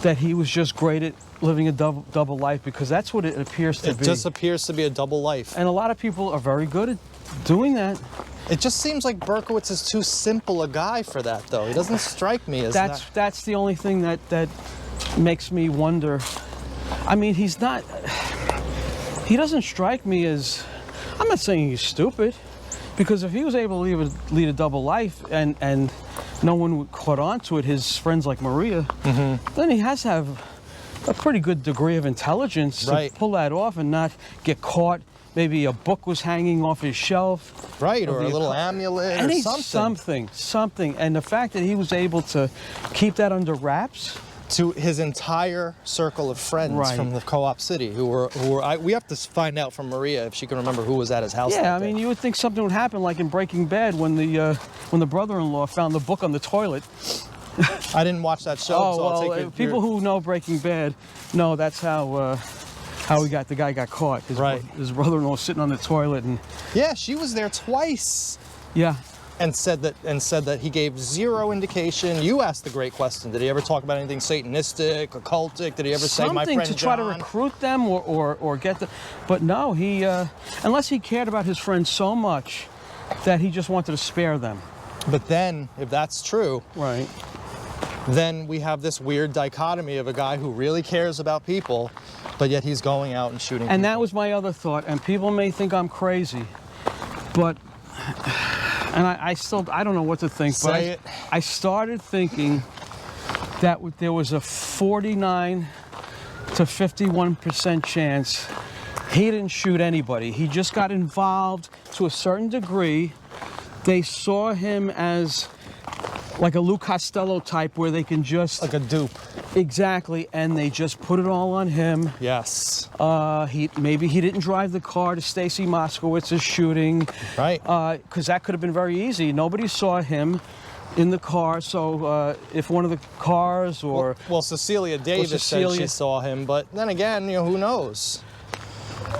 that he was just great at living a double life? Because that's what it appears to be. It just appears to be a double life. And a lot of people are very good at doing that. It just seems like Berkowitz is too simple a guy for that, though. He doesn't strike me as that. That's the only thing that makes me wonder. I mean, he doesn't strike me as, I'm not saying he's stupid. Because if he was able to lead a double life and no one caught on to it, his friends like Maria, then he has to have a pretty good degree of intelligence to pull that off and not get caught. Maybe a book was hanging off his shelf. Right, or a little amulet or something. Something. And the fact that he was able to keep that under wraps. To his entire circle of friends from the co-op city who were we have to find out from Maria if she can remember who was at his house. Yeah, I mean, you would think something would happen like in Breaking Bad when the brother-in-law found the book on the toilet. I didn't watch that show, so I'll take it. People who know Breaking Bad know that's how the guy got caught. His brother-in-law was sitting on the toilet and. Yeah, she was there twice. Yeah. And said that he gave zero indication. You asked the great question. Did he ever talk about anything satanistic, occultic? Did he ever say my friend John? Something to try to recruit them or get them. But no, he unless he cared about his friends so much that he just wanted to spare them. But then, if that's true, right, then we have this weird dichotomy of a guy who really cares about people, but yet he's going out and shooting people. And that was my other thought. And people may think I'm crazy, but. And I don't know what to think, but I started thinking that there was a 49 to 51% chance he didn't shoot anybody. He just got involved to a certain degree. They saw him as like a Lou Costello type where they can just... Like a dupe. Exactly, and they just put it all on him. Yes. Maybe he didn't drive the car to Stacy Moskowitz's shooting. Right. Because that could have been very easy. Nobody saw him in the car, so if one of the cars or... Well, Cecilia Davis said she saw him, but then again, who knows?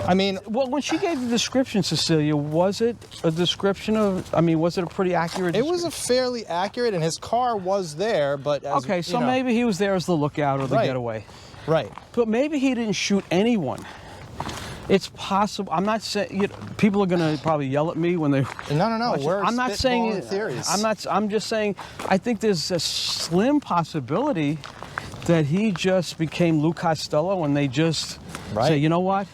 I mean... Well, when she gave the description, Cecilia, was it a description of... I mean, was it a pretty accurate description? It was a fairly accurate, and his car was there, but... Okay, so maybe he was there as the lookout or the getaway. Right. But maybe he didn't shoot anyone. It's possible. I'm not saying... people are going to probably yell at me when they... No. I'm not saying... theories. I'm just saying, I think there's a slim possibility that he just became Lou Costello and they just say, you know what?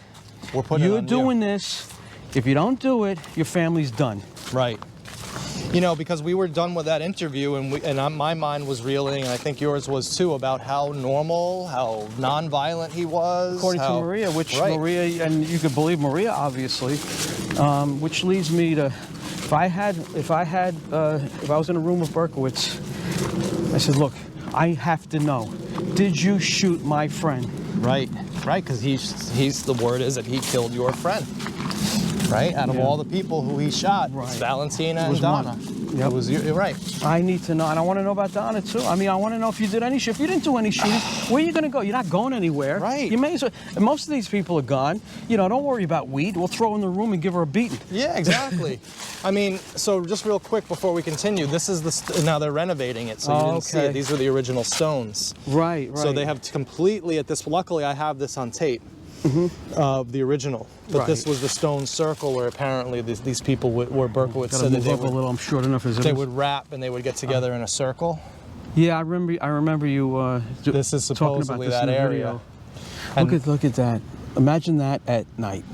You're doing this. If you don't do it, your family's done. Right. Because we were done with that interview, and my mind was reeling, and I think yours was too, about how normal, how non-violent he was. According to Maria, Maria, and you could believe Maria, obviously, which leads me to, if I was in a room with Berkowitz, I said, look, I have to know, did you shoot my friend? Right, because the word is that he killed your friend, right? Out of all the people who he shot, it's Valentina and Donna. Yep. You're right. I need to know, and I want to know about Donna too. I mean, I want to know if you did any shooting. If you didn't do any shooting, where are you going to go? You're not going anywhere. Right. You may as well. Most of these people are gone. Don't worry about weed. We'll throw her in the room and give her a beating. Yeah, exactly. I mean, so just real quick before we continue, this is now they're renovating it, so you didn't see it. These were the original stones. Right. So they have completely at this. Luckily, I have this on tape. Of the original, but this was the stone circle where apparently these people where Berkowitz said that they would, a little. I'm short enough as it they would rap and they would get together in a circle. Yeah, I remember you. This is supposedly that area. Look at that. Imagine that at night.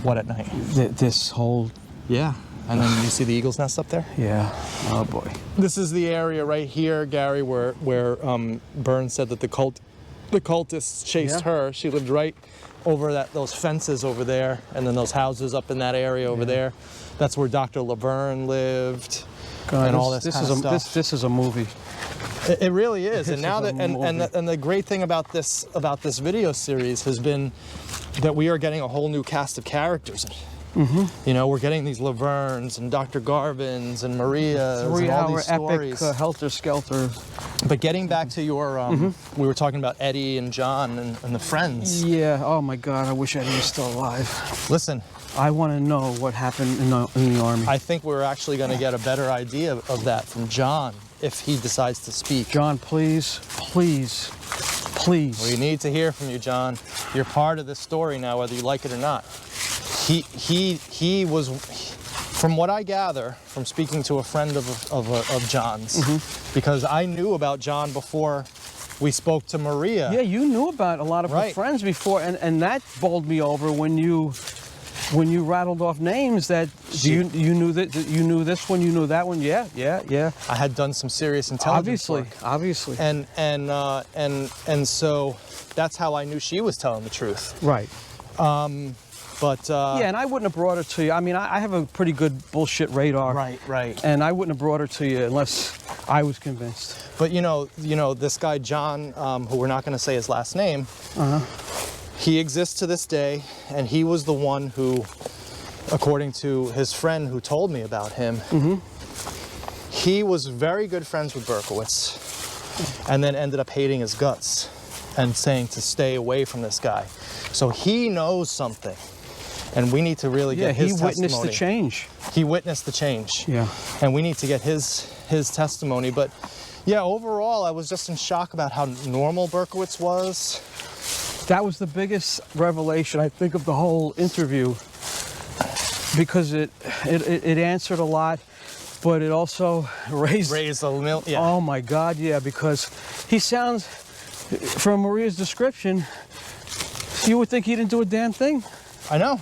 What at night? This whole. Yeah. And then you see the eagle's nest up there? Yeah. Oh boy. This is the area right here, Gary, where Burns said that the cultists chased her. She lived right over those fences over there, and then those houses up in that area over there. That's where Dr. Laverne lived, and all this kind of stuff. This is a movie. It really is. And now and the great thing about this video series has been that we are getting a whole new cast of characters. We're getting these Lavernes and Dr. Garvins and Marias and all these stories. Epic helter skelter. But getting back to your, we were talking about Eddie and John and the friends. Yeah. Oh my God, I wish Eddie was still alive. Listen, I want to know what happened in the Army. I think we're actually going to get a better idea of that from John if he decides to speak. John, please. We need to hear from you, John. You're part of this story now, whether you like it or not. He was, from what I gather from speaking to a friend of John's, because I knew about John before we spoke to Maria. Yeah, you knew about a lot of her friends before, and that bowled me over when you when you rattled off names, that you knew this one, you knew that one. Yeah. I had done some serious intelligence work. Obviously. And so that's how I knew she was telling the truth. Right. But yeah, and I wouldn't have brought her to you. I mean, I have a pretty good bullshit radar. Right. And I wouldn't have brought her to you unless I was convinced. But you know, this guy John, who we're not going to say his last name, he exists to this day, and he was the one who, according to his friend who told me about him, he was very good friends with Berkowitz, and then ended up hating his guts and saying to stay away from this guy. So he knows something. And we need to really get his testimony. He witnessed the change. He witnessed the change. Yeah. And we need to get his testimony. But yeah, overall, I was just in shock about how normal Berkowitz was. That was the biggest revelation, I think, of the whole interview, because it answered a lot, but it also raised a little. Yeah. Oh my God, yeah, because he sounds, from Maria's description, you would think he didn't do a damn thing. I know.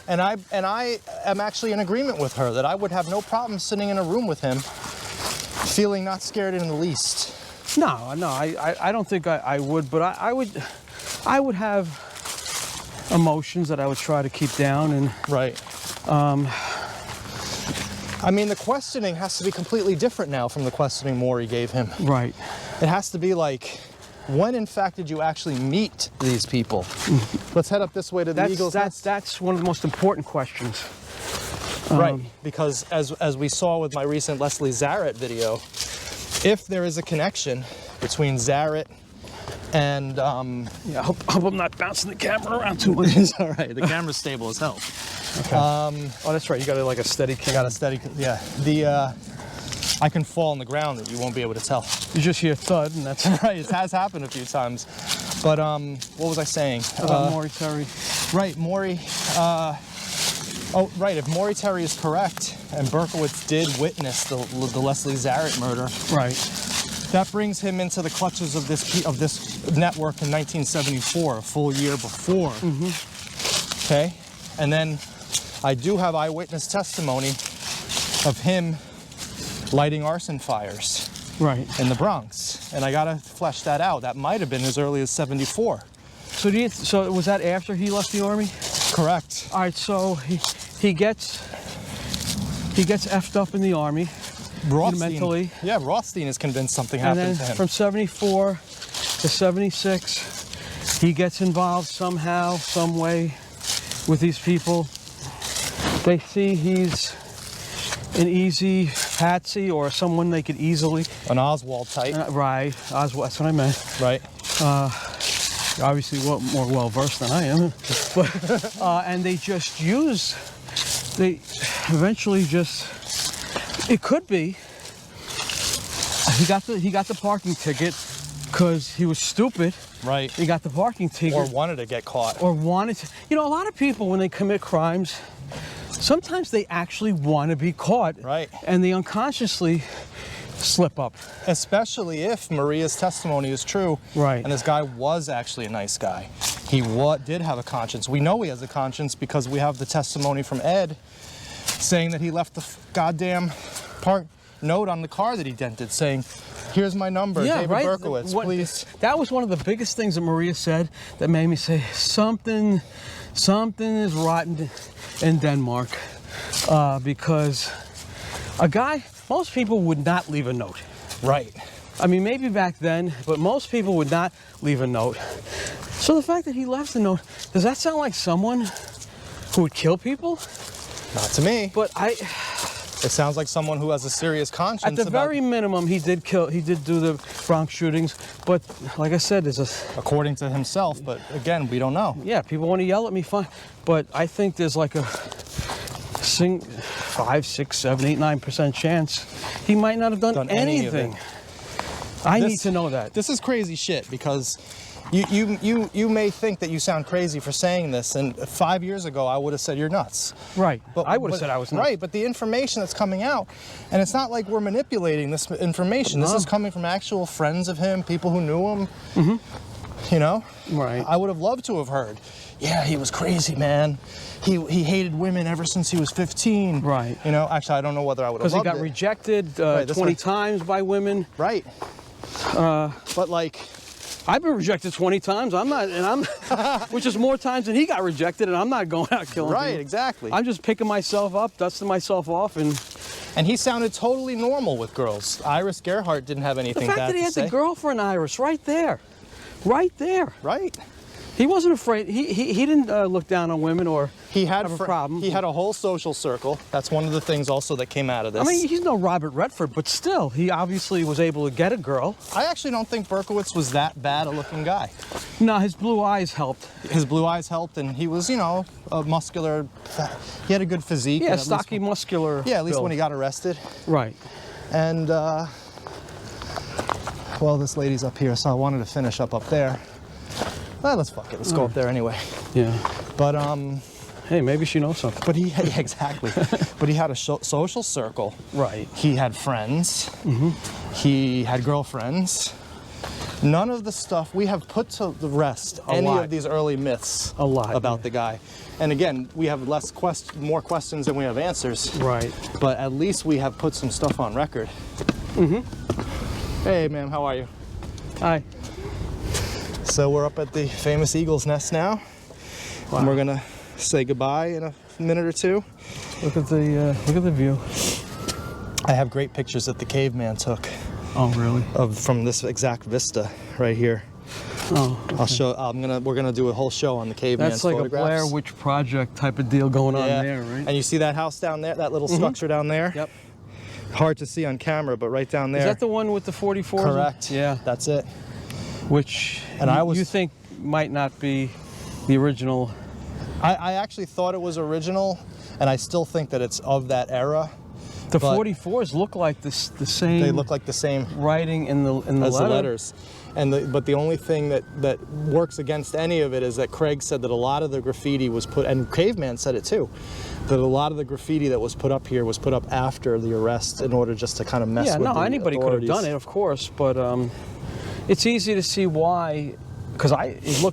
And I am actually in agreement with her that I would have no problem sitting in a room with him, feeling not scared in the least. No, I don't think I would, but I would have emotions that I would try to keep down. And right. I mean, the questioning has to be completely different now from the questioning Maury gave him. Right. It has to be like, when in fact did you actually meet these people? Let's head up this way to the Eagles Nest. That's one of the most important questions. Right, because as we saw with my recent Leslie Zarrett video, if there is a connection between Zarrett and... yeah, I hope I'm not bouncing the camera around too much. It's all right, the camera's stable as hell. Okay. Oh, that's right, you got like a steady camera. Got a steady, yeah. I can fall on the ground that you won't be able to tell. You just hear thud, and that's right. It has happened a few times. But what was I saying? About Maury Terry. Right, Maury. Oh, right. If Maury Terry is correct, and Berkowitz did witness the Leslie Zarrett murder, right, that brings him into the clutches of this network in 1974, a full year before. Okay, and then I do have eyewitness testimony of him lighting arson fires in the Bronx, and I gotta flesh that out. That might have been as early as 74. So was that after he left the Army? Correct. All right, so he gets effed up in the Army. Mentally. Yeah, Rothstein is convinced something happened to him. From 74 to 76, he gets involved somehow, some way with these people. They see he's an easy patsy or someone they could easily... An Oswald type. Right, Oswald, that's what I meant. Right. Obviously more well-versed than I am. But, and they just they eventually just, it could be, he got the parking ticket because he was stupid. Right. He got the parking ticket. Or wanted to get caught. Or wanted to. You know, a lot of people, when they commit crimes, sometimes they actually want to be caught. Right. And they unconsciously slip up. Especially if Maria's testimony is true. Right. And this guy was actually a nice guy. He did have a conscience. We know he has a conscience because we have the testimony from Ed saying that he left the goddamn note on the car that he dented saying, here's my number, David Berkowitz, please. That was one of the biggest things that Maria said that made me say, something is rotten in Denmark. Because most people would not leave a note. Right. I mean, maybe back then, but most people would not leave a note. So the fact that he left a note, does that sound like someone who would kill people? Not to me. But it sounds like someone who has a serious conscience. At the very minimum, he did do the Bronx shootings, but like I said, according to himself, but again, we don't know. Yeah, people want to yell at me, fine. But I think there's like a 5, 6, 7, 8, 9% chance he might not have done anything. I need to know that. This is crazy shit because you may think that you sound crazy for saying this, and 5 years ago I would have said you're nuts. Right. But I would have said I was nuts. Right, but the information that's coming out, and it's not like we're manipulating this information. No. This is coming from actual friends of him, people who knew him. You know? Right. I would have loved to have heard, yeah, he was crazy, man. He hated women ever since he was 15. Right. You know, actually, I don't know whether I would have loved it. Because he got rejected 20 times by women. Right. But like, I've been rejected 20 times. Which is more times than he got rejected, and I'm not going out killing people. Right, exactly. I'm just picking myself up, dusting myself off, and he sounded totally normal with girls. Iris Gerhardt didn't have anything bad to say. The fact that he had the girlfriend, Iris, right there. Right there. Right. He wasn't afraid. He didn't look down on women or have a problem. He had a whole social circle. That's one of the things also that came out of this. I mean, he's no Robert Redford, but still, he obviously was able to get a girl. I actually don't think Berkowitz was that bad a looking guy. No, his blue eyes helped. His blue eyes helped, and he was, you know, a muscular. He had a good physique. Yeah, stocky, muscular. Yeah, at least build. when he got arrested. Right. And, well, this lady's up here, so I wanted to finish up there. Well, let's fuck it. Let's go up there anyway. Yeah. But, hey, maybe she knows something. But yeah, exactly. But he had a social circle. Right. He had friends. He had girlfriends. None of the stuff we have put to the rest any of these early myths about the guy. And again, we have more questions than we have answers. Right. But at least we have put some stuff on record. Hey, ma'am, how are you? Hi. So we're up at the famous Eagle's Nest now. Wow. And we're gonna say goodbye in a minute or two. Look at the view. I have great pictures that the caveman took. Oh, really? From this exact vista right here. Oh, okay. I'll show. We're gonna do a whole show on the caveman's That's like photographs. a Blair Witch Project type of deal going on there, right? And you see that house down there, that little structure down there? Yep. Hard to see on camera, but right down there. Is that the one with the 44s? Correct. Yeah. That's it. Which you think might not be the original? I actually thought it was original, and I still think that it's of that era. The 44s look like the same. They look like the same writing in the as the letters. But the only thing that works against any of it is that Craig said that a lot of the graffiti was put, and Caveman said it too, that a lot of the graffiti that was put up here was put up after the arrest in order just to kind of mess with the anybody authorities. could have done it, of course, but it's easy to see why. Because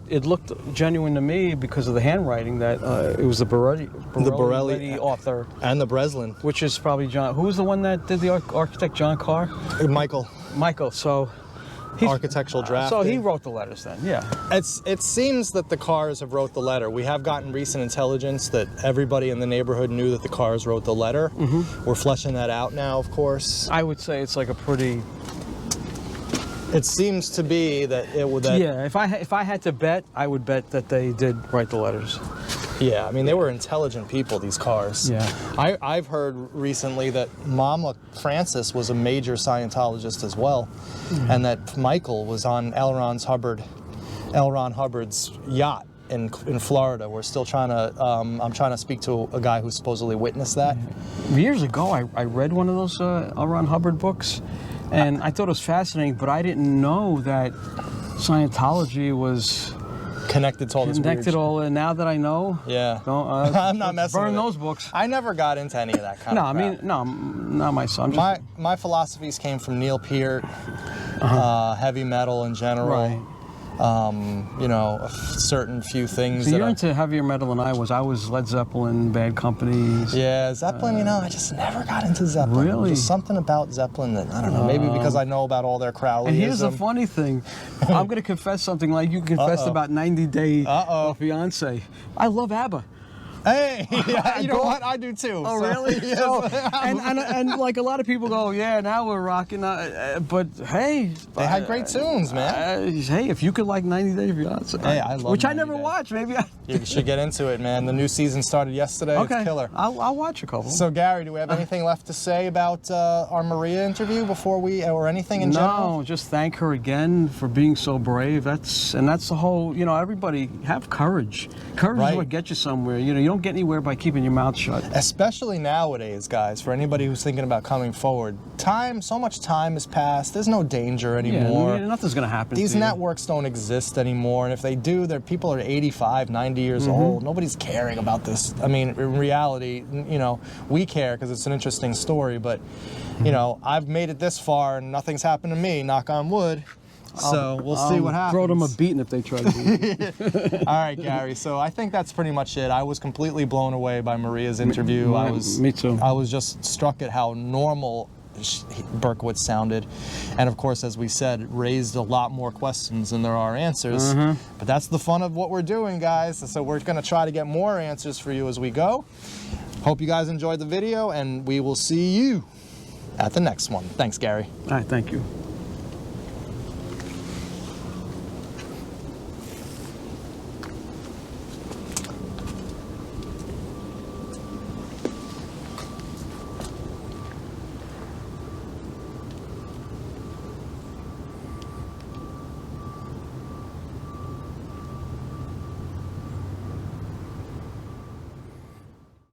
it looked genuine to me because of the handwriting that it was the Borelli author and the Breslin, which is probably John. Who was the one that did the architect? John Carr. Michael. So architectural drafting. So he wrote the letters then. Yeah. It seems that the Carrs have wrote the letter. We have gotten recent intelligence that everybody in the neighborhood knew that the Carrs wrote the letter. We're fleshing that out now, of course. I would say it's like a pretty. It seems to be that it would. Yeah, if I had to bet, I would bet that they did write the letters. Yeah, I mean they were intelligent people, these Carrs. Yeah. I've heard recently that Mama Frances was a major Scientologist as well, and that Michael was on L. Ron Hubbard's yacht in Florida. We're still trying to. I'm trying to speak to a guy who supposedly witnessed that. Years ago, I read one of those L. Ron Hubbard books. And I thought it was fascinating, but I didn't know that Scientology was connected to all this weird shit. And now that I know, I'm not messing burn with those books. I never got into any of that kind of crap. Not my son. My philosophies came from Neil Peart, heavy metal in general. Right. You know, a certain few things. So you're into heavier metal than I was. I was Led Zeppelin, Bad Company. Yeah, Zeppelin, you know, I just never got into Zeppelin. Really? There's something about Zeppelin that, I don't know, maybe because I know about all their Crowleyism. And here's the funny thing. I'm going to confess something like you confessed about 90 Day Fiancé. I love ABBA. Hey, yeah, you know what? I do too. Oh, really? Yes. So, and like a lot of people go, yeah, now we're rocking. But hey, they had great tunes, man. Hey, if you could like 90 Day Fiancé, hey, I love. Which I never watched. Maybe you should get into it, man. The new season started yesterday. Okay. It's killer. I'll watch a couple. So Gary, do we have anything left to say about our Maria interview before we, or anything in general? No, just thank her again for being so brave. That's the whole. You know, everybody have courage. Courage is what gets you somewhere. You know, you don't get anywhere by keeping your mouth shut. Especially nowadays, guys, for anybody who's thinking about coming forward. So much time has passed. There's no danger anymore. Yeah, nothing's going to happen These to you. networks don't exist anymore, and if they do, people are 85, 90 years old. Nobody's caring about this. I mean, in reality, you know, we care because it's an interesting story, but, you know, I've made it this far and nothing's happened to me, knock on wood. So we'll see what happens. Throw them a beating if they try to do it. All right, Gary. So I think that's pretty much it. I was completely blown away by Maria's interview. Me too. I was just struck at how normal Berkowitz sounded, and of course, as we said, raised a lot more questions than there are answers. But that's the fun of what we're doing, guys. So we're going to try to get more answers for you as we go. Hope you guys enjoyed the video, and we will see you at the next one. Thanks, Gary. All right, thank you.